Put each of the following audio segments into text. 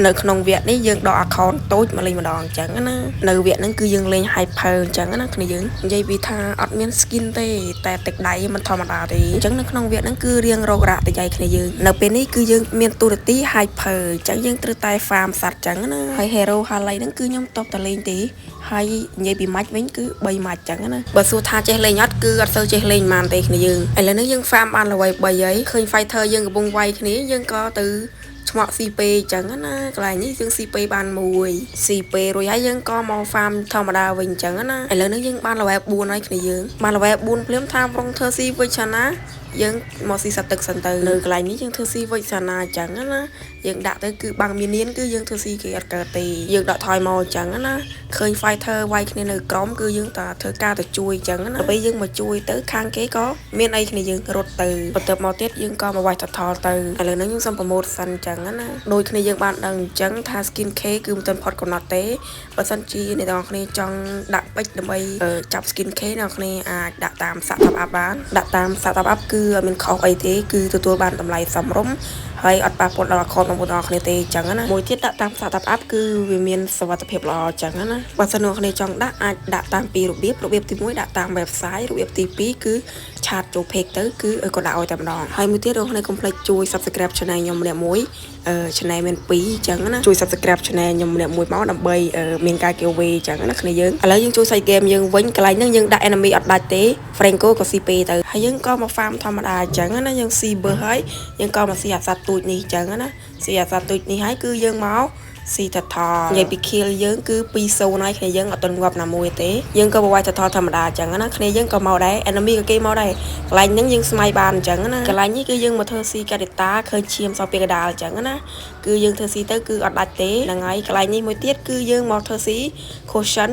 នៅក្នុងវគ្គនេះយើងដក account តូចមកលេងម្ដងអញ្ចឹងណានៅវគ្គហ្នឹងគឺយើងលេង hyper អញ្ចឹងណាគ្នាយើងនិយាយពីថាអត់មាន skin ទេតែទឹកដៃមិនធម្មតាទេអញ្ចឹងនៅក្នុងវគ្គហ្នឹងគឺរៀងរករ៉ាក់តៃគ្នាយើងនៅពេលនេះគឺយើងមានទូរទស្សន៍ hyper អញ្ចឹងយើងត្រូវតែ farm សត្វអញ្ចឹងណាហើយ hero Harley ហ្នឹងគឺខ្ញុំតបតលេងទេហើយនិយាយពីម៉ាច់វិញគឺ3ម៉ាច់អញ្ចឹងណាបើសួរថាចេះលេងអត់គឺអត់សូវចេះលេងបានទេគ្នាយើងឥឡូវនេះយើង farm បានល្បី3ហើយឃើញ fighter យើងកំពុងវាយគ្នាយើងក៏ទៅឆ្មក់ CP អញ្ចឹងណាកន្លែងនេះយើង CP បានមួយ CP រួចហើយយើងក៏មក farm ធម្មតាវិញអញ្ចឹងណាឥឡូវនេះយើងបាន level 4ហើយគ្នាយើងបាន level 4ភ្លាមថាប្រងធ្វើ C វិចណាយើងមកស៊ីសទឹកសិនទៅនៅកន្លែងនេះយើងធ្វើស៊ីវិចសាណាអញ្ចឹងណាយើងដាក់ទៅគឺបាំងមាននានគឺយើងធ្វើស៊ីគេអត់កើតទេយើងដកថយមកអញ្ចឹងណាឃើញ fighter វាយគ្នានៅក្រោមគឺយើងតាធ្វើការទៅជួយអញ្ចឹងណាពេលយើងមកជួយទៅខាងគេក៏មានអីគ្នាយើងរត់ទៅបន្ទាប់មកទៀតយើងក៏មកវាយតថលទៅឥឡូវនេះខ្ញុំសុំប្រម៉ូទសិនអញ្ចឹងណាដូចគ្នាយើងបានដឹងអញ្ចឹងថា skin K គឺមិនទាន់ផុតកំណត់ទេបើសិនជាអ្នកនរគ្នាចង់ដាក់ពេជ្រដើម្បីចាប់ skin K អ្នកនរគ្នាអាចដាក់តាមសាក់តាប់អាប់បានដាក់តាមសាក់តាប់អាប់គឺអត់មានខុសអីទេគឺទទួលបានតម្លៃសមរម្យហើយអត់ប៉ះពាល់ដល់ account របស់អ្នកគ្នាទេអញ្ចឹងណាមួយទៀតដាក់តាម startup app គឺវាមានសុវត្ថិភាពល្អអញ្ចឹងណាបើសិនអ្នកគ្នាចង់ដាក់អាចដាក់តាមពីររបៀបទី1ដាក់តាម website របៀបទី2គឺឆាតចូល page ទៅគឺក៏ដាក់ឲ្យតែម្ដងហើយមួយទៀតអ្នកគ្នាកុំភ្លេចជួយ subscribe channel ខ្ញុំម្នាក់មួយchannel មាន2អញ្ចឹងណាជួយ subscribe channel ខ្ញុំម្នាក់មួយមកដើម្បីមានការ giveaway អញ្ចឹងណាគ្នាយើងឥឡូវយើងជួយសាច់ game យើងវិញកន្លែងហ្នឹងយើងដាក់ enemy អត់ដាច់ទេ Franco ក៏ CP ទៅហើយយើងក៏មក farm ធម្មតាអញ្ចឹងណាយើង ស៊ីបើហើយយើងក៏មកស៊ីអាសត្វទូចនេះអញ្ចឹងណាស៊ីអាសត្វទូចនេះហើយគឺយើងមកស៊ីតថនិយាយពី kill យើងគឺ2-0ហើយគ្នាយើងអត់ទាន់ងាប់ណាមួយទេយើងក៏បវាយតថធម្មតាអញ្ចឹងណាគ្នាយើងក៏មកដែរ enemy ក៏គេមកដែរកន្លែងហ្នឹងយើងស្មៃបានអញ្ចឹងណាកន្លែងនេះគឺយើងមកធ្វើស៊ីការីតាឃើញឈាមសោះពីកដាលអញ្ចឹងណាគឺយើងធ្វើស៊ីទៅគឺអត់ដាច់ទេហ្នឹងហើយកន្លែងនេះមួយទៀតគឺយើងមកធ្វើស៊ី cushion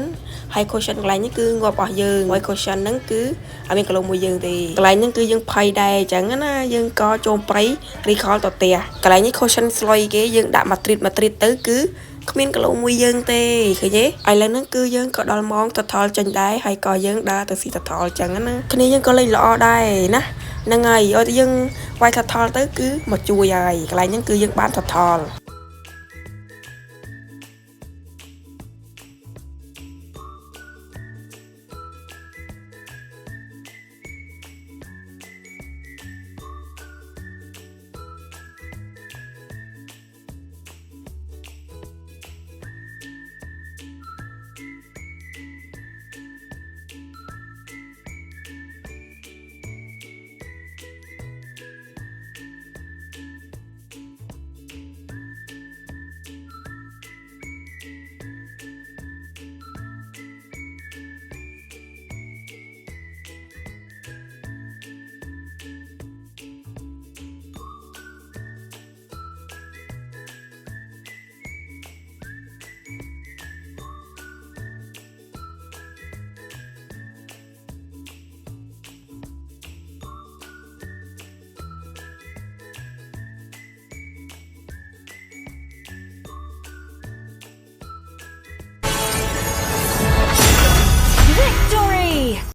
ហើយ cushion កន្លែងនេះគឺងាប់អស់យើងហើយ cushion ហ្នឹងគឺអត់មានកន្លងមួយយើងទេកន្លែងហ្នឹងគឺយើងភ័យដែរអញ្ចឹងណាយើងក៏ចូលព្រៃ recall ទៅផ្ទះកន្លែងនេះ cushion ស្លុយគេយើងដាក់ Madrid ទៅគឺគ្មានកន្លងមួយយើងទេឃើញទេឥឡូវហ្នឹងគឺយើងក៏ដល់ម៉ោងតថលចេញដែរហើយក៏យើងដើរទៅស៊ីតថលអញ្ចឹងណាគ្នាយើងក៏លេងល្អដែរណាហ្នឹងហើយឲ្យយើងវាយតថលទៅគឺមកជួយហើយកន្លែងហ្នឹងគឺយើងបានតថល